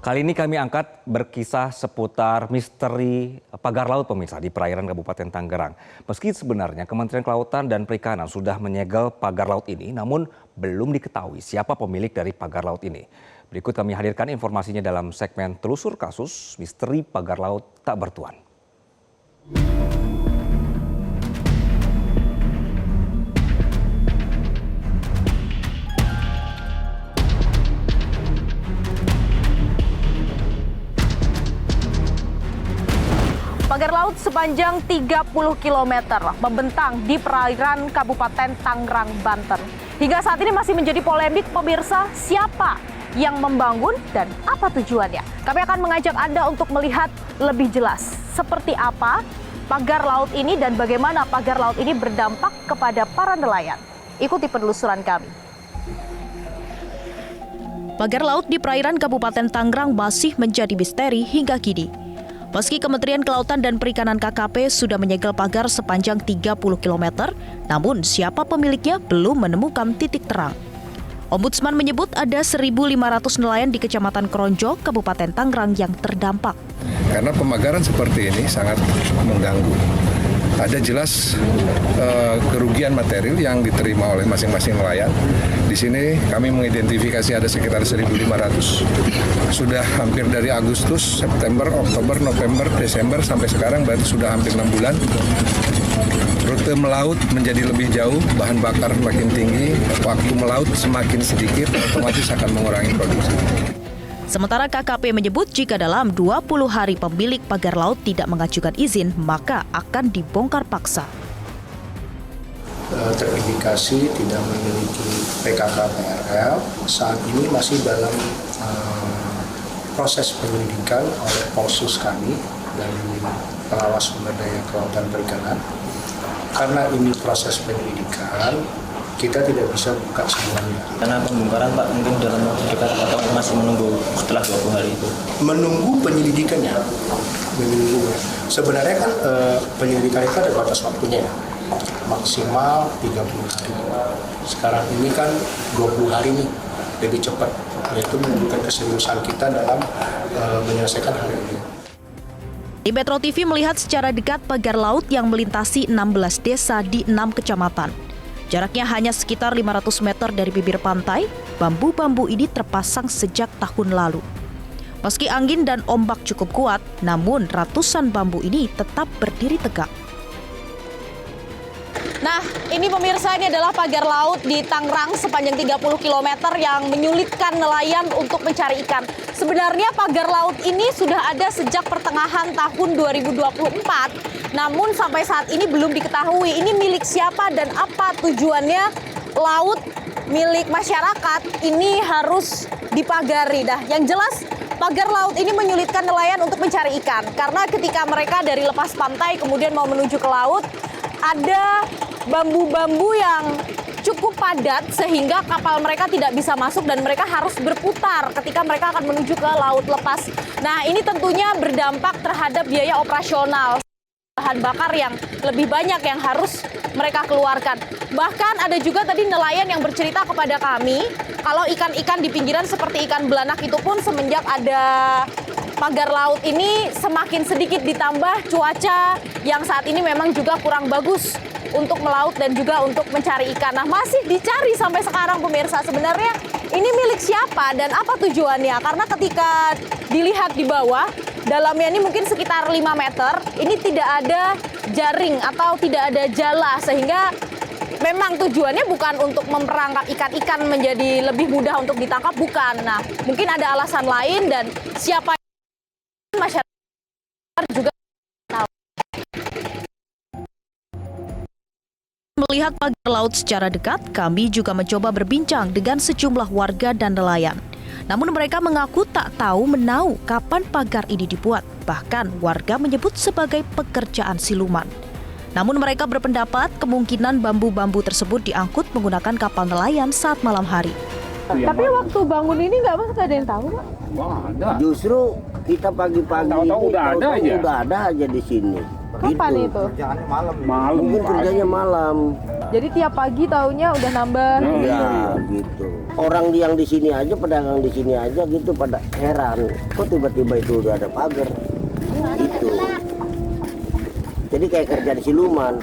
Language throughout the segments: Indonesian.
Kali ini kami angkat berkisah seputar misteri pagar laut pemirsa di perairan Kabupaten Tangerang. Meski sebenarnya Kementerian Kelautan dan Perikanan sudah menyegel pagar laut ini, namun belum diketahui siapa pemilik dari pagar laut ini. Berikut kami hadirkan informasinya dalam segmen Telusur Kasus Misteri Pagar Laut Tak Bertuan. Pagar laut sepanjang 30 km membentang di perairan Kabupaten Tangerang, Banten. Hingga saat ini masih menjadi polemik pemirsa, siapa yang membangun dan apa tujuannya. Kami akan mengajak Anda untuk melihat lebih jelas seperti apa pagar laut ini dan bagaimana pagar laut ini berdampak kepada para nelayan. Ikuti penelusuran kami. Pagar laut di perairan Kabupaten Tangerang masih menjadi misteri hingga kini. Meski Kementerian Kelautan dan Perikanan KKP sudah menyegel pagar sepanjang 30 km, namun siapa pemiliknya belum menemukan titik terang. Ombudsman menyebut ada 1.500 nelayan di Kecamatan Kronjo, Kabupaten Tangerang yang terdampak. Karena pemagaran seperti ini sangat mengganggu. Ada jelas kerugian material yang diterima oleh masing-masing nelayan. Di sini kami mengidentifikasi ada sekitar 1.500. Sudah hampir dari Agustus, September, Oktober, November, Desember sampai sekarang berarti sudah hampir 6 bulan. Rute melaut menjadi lebih jauh, bahan bakar makin tinggi, waktu melaut semakin sedikit, otomatis akan mengurangi produksi. Sementara KKP menyebut jika dalam 20 hari pemilik pagar laut tidak mengajukan izin, maka akan dibongkar paksa. Terindikasi tidak memiliki PKK-PRL, saat ini masih dalam proses penyelidikan oleh Polsus kami dan pengawas sumber daya kelautan perikanan. Karena ini proses penyelidikan, kita tidak bisa buka semuanya. Karena pembongkaran Pak mungkin dalam waktu dekat atau masih menunggu setelah 20 hari itu? Menunggu penyelidikannya. Sebenarnya kan penyelidikan itu ada batas waktunya ya. Maksimal 30 hari. Sekarang ini kan 20 hari nih, lebih cepat. Yaitu menunjukkan keseriusan kita dalam menyelesaikan hal ini. Di Metro TV melihat secara dekat pagar laut yang melintasi 16 desa di 6 kecamatan. Jaraknya hanya sekitar 500 meter dari bibir pantai, bambu-bambu ini terpasang sejak tahun lalu. Meski angin dan ombak cukup kuat, namun ratusan bambu ini tetap berdiri tegak. Nah, ini pemirsa, ini adalah pagar laut di Tangerang sepanjang 30 km yang menyulitkan nelayan untuk mencari ikan. Sebenarnya pagar laut ini sudah ada sejak pertengahan tahun 2024, namun sampai saat ini belum diketahui ini milik siapa dan apa tujuannya. Laut milik masyarakat ini harus dipagari. Dah, yang jelas pagar laut ini menyulitkan nelayan untuk mencari ikan karena ketika mereka dari lepas pantai kemudian mau menuju ke laut, ada bambu-bambu yang cukup padat sehingga kapal mereka tidak bisa masuk dan mereka harus berputar ketika mereka akan menuju ke laut lepas. Nah, ini tentunya berdampak terhadap biaya operasional, bahan bakar yang lebih banyak yang harus mereka keluarkan. Bahkan ada juga tadi nelayan yang bercerita kepada kami kalau ikan-ikan di pinggiran seperti ikan belanak itu pun semenjak ada pagar laut ini semakin sedikit, ditambah cuaca yang saat ini memang juga kurang bagus untuk melaut dan juga untuk mencari ikan. Nah, masih dicari sampai sekarang pemirsa. Sebenarnya ini milik siapa dan apa tujuannya? Karena ketika dilihat di bawah, dalamnya ini mungkin sekitar 5 meter, ini tidak ada jaring atau tidak ada jala, sehingga memang tujuannya bukan untuk memperangkap ikan-ikan menjadi lebih mudah untuk ditangkap, bukan. Nah, mungkin ada alasan lain dan siapa masyarakat juga tahu. Melihat pagar laut secara dekat, kami juga mencoba berbincang dengan sejumlah warga dan nelayan. Namun mereka mengaku tak tahu menau kapan pagar ini dibuat. Bahkan warga menyebut sebagai pekerjaan siluman. Namun mereka berpendapat kemungkinan bambu-bambu tersebut diangkut menggunakan kapal nelayan saat malam hari. Tapi waktu bangun ini nggak ada yang tahu, Pak? Ada. Justru kita pagi-pagi udah ada aja di sini. Kapan itu? Kerjaannya malam. Mungkin kerjanya malam. Jadi tiap pagi taunya udah nambah. Iya, gitu. Orang yang di sini aja, pedagang di sini aja gitu pada heran. Kok tiba-tiba itu udah ada pagar? Gitu. Jadi kayak kerja di siluman.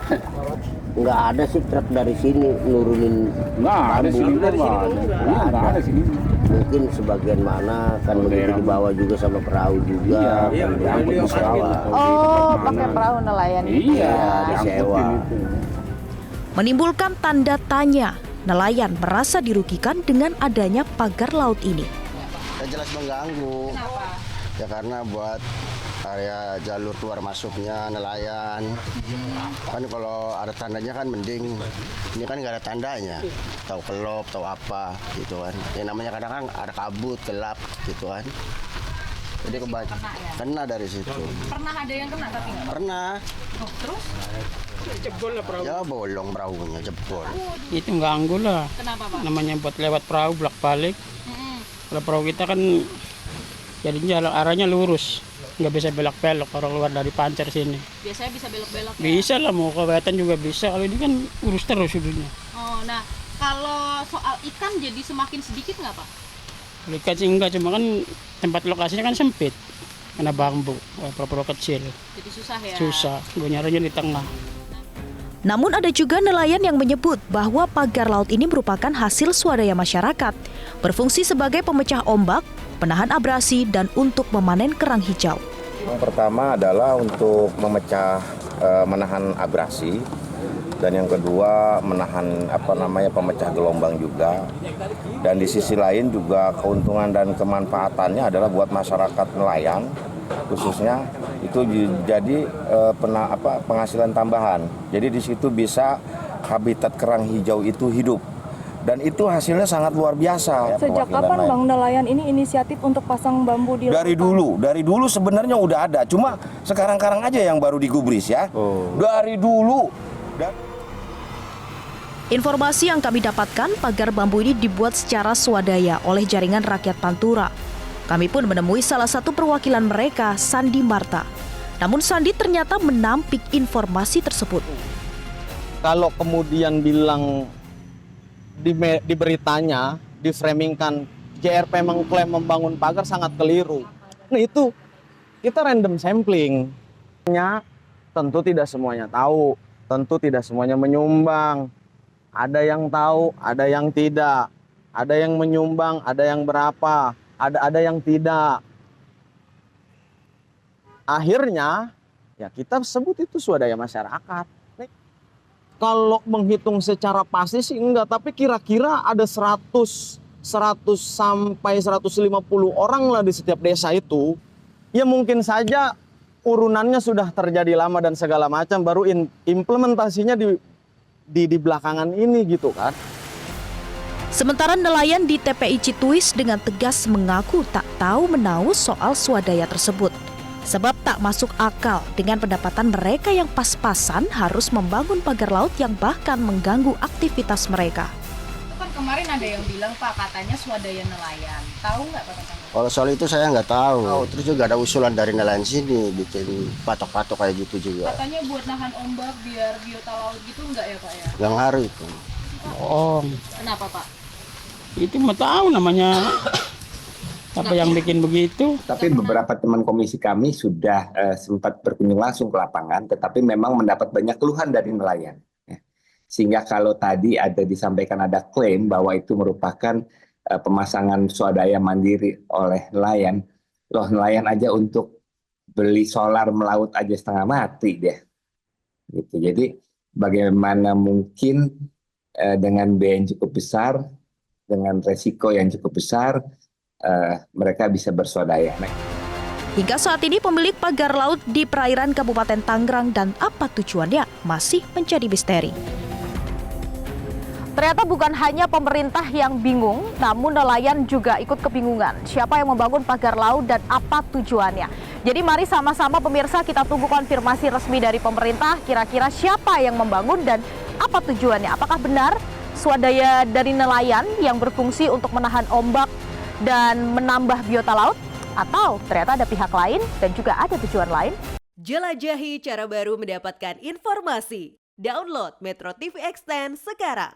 Nggak ada sih truk dari sini nurunin bambu. Nggak ada sini. Mungkin sebagian mana kan begitu dibawa juga sama perahu juga. Kan diangkut di sewa. Oh, pakai perahu nelayan. Iya, disewa. Menimbulkan tanda tanya, nelayan merasa dirugikan dengan adanya pagar laut ini. Ya jelas mengganggu. Kenapa? Ya karena buat area jalur keluar masuknya nelayan. Kan kalau ada tandanya kan mending. Ini kan nggak ada tandanya. Tahu kelop, tahu apa gitu kan. Yang namanya kadang kan ada kabut, gelap gitu kan. Jadi kena dari situ. Pernah ada yang kena tapi nggak? Pernah. Oh, terus? Jebol lah perahu. Ya bolong perahunya jebol. Itu ganggu lah. Kenapa, Pak? Namanya buat lewat perahu bolak balik. Kalau perahu kita kan jadinya arahnya lurus, nggak bisa belok-belok kalau keluar dari pancer sini. Biasanya bisa belok-belok ya? Bisa lah, mau ke wetan juga bisa. Kalau ini kan urus terus hidupnya. Oh, nah kalau soal ikan jadi semakin sedikit nggak, Pak? Ikan sih enggak, cuma kan tempat lokasinya kan sempit. Karena bambu, pulau kecil. Jadi susah ya? Susah, gue nyarinya di tengah. Namun ada juga nelayan yang menyebut bahwa pagar laut ini merupakan hasil swadaya masyarakat, berfungsi sebagai pemecah ombak, penahan abrasi, dan untuk memanen kerang hijau. Yang pertama adalah untuk menahan abrasi, dan yang kedua menahan pemecah gelombang juga. Dan di sisi lain juga keuntungan dan kemanfaatannya adalah buat masyarakat nelayan khususnya itu jadi penghasilan tambahan. Jadi di situ bisa habitat kerang hijau itu hidup. Dan itu hasilnya sangat luar biasa. Sejak kapan Bang nelayan ini inisiatif untuk pasang bambu di Dari dulu sebenarnya udah ada. Cuma sekarang-karang aja yang baru digubris ya. Dari dulu. Informasi yang kami dapatkan, pagar bambu ini dibuat secara swadaya oleh Jaringan Rakyat Pantura. Kami pun menemui salah satu perwakilan mereka, Sandi Marta. Namun Sandi ternyata menampik informasi tersebut. Kalau kemudian bilang di beritanya, diframingkan JRP mengklaim membangun pagar sangat keliru. Nah itu, kita random sampling. Tentu tidak semuanya tahu, tentu tidak semuanya menyumbang. Ada yang tahu, ada yang tidak. Ada yang menyumbang, ada yang berapa. Ada yang tidak. Akhirnya ya kita sebut itu swadaya masyarakat. Kalau menghitung secara pasti sih enggak, tapi kira-kira ada 100 sampai 150 orang lah di setiap desa itu. Ya mungkin saja urunannya sudah terjadi lama dan segala macam, baru implementasinya di belakangan ini gitu kan. Sementara nelayan di TPI Cituis dengan tegas mengaku tak tahu menahu soal swadaya tersebut. Sebab tak masuk akal dengan pendapatan mereka yang pas-pasan harus membangun pagar laut yang bahkan mengganggu aktivitas mereka. Kan kemarin ada yang bilang, Pak, katanya swadaya nelayan. Tahu nggak, Pak? Kalau soal itu saya nggak tahu. Terus juga ada usulan dari nelayan sini bikin patok-patok kayak gitu juga. Katanya buat nahan ombak biar biota laut gitu nggak ya, Pak ya? Yang ngaruh itu. Oh, Kenapa, Pak? itu mau tahu namanya apa yang bikin begitu. Tapi beberapa teman komisi kami sudah sempat berkunjung langsung ke lapangan, tetapi memang mendapat banyak keluhan dari nelayan. Sehingga kalau tadi ada disampaikan ada klaim bahwa itu merupakan pemasangan swadaya mandiri oleh nelayan. Loh, nelayan aja untuk beli solar melaut aja setengah mati deh. Gitu. Jadi bagaimana mungkin dengan biaya yang cukup besar, dengan resiko yang cukup besar, mereka bisa berswadaya. Hingga saat ini pemilik pagar laut di perairan Kabupaten Tangerang dan apa tujuannya masih menjadi misteri. Ternyata bukan hanya pemerintah yang bingung, namun nelayan juga ikut kebingungan. Siapa yang membangun pagar laut dan apa tujuannya? Jadi mari sama-sama pemirsa kita tunggu konfirmasi resmi dari pemerintah. Kira-kira siapa yang membangun dan apa tujuannya? Apakah benar swadaya dari nelayan yang berfungsi untuk menahan ombak dan menambah biota laut? Atau ternyata ada pihak lain dan juga ada tujuan lain? Jelajahi cara baru mendapatkan informasi. Download Metro TV Extend sekarang.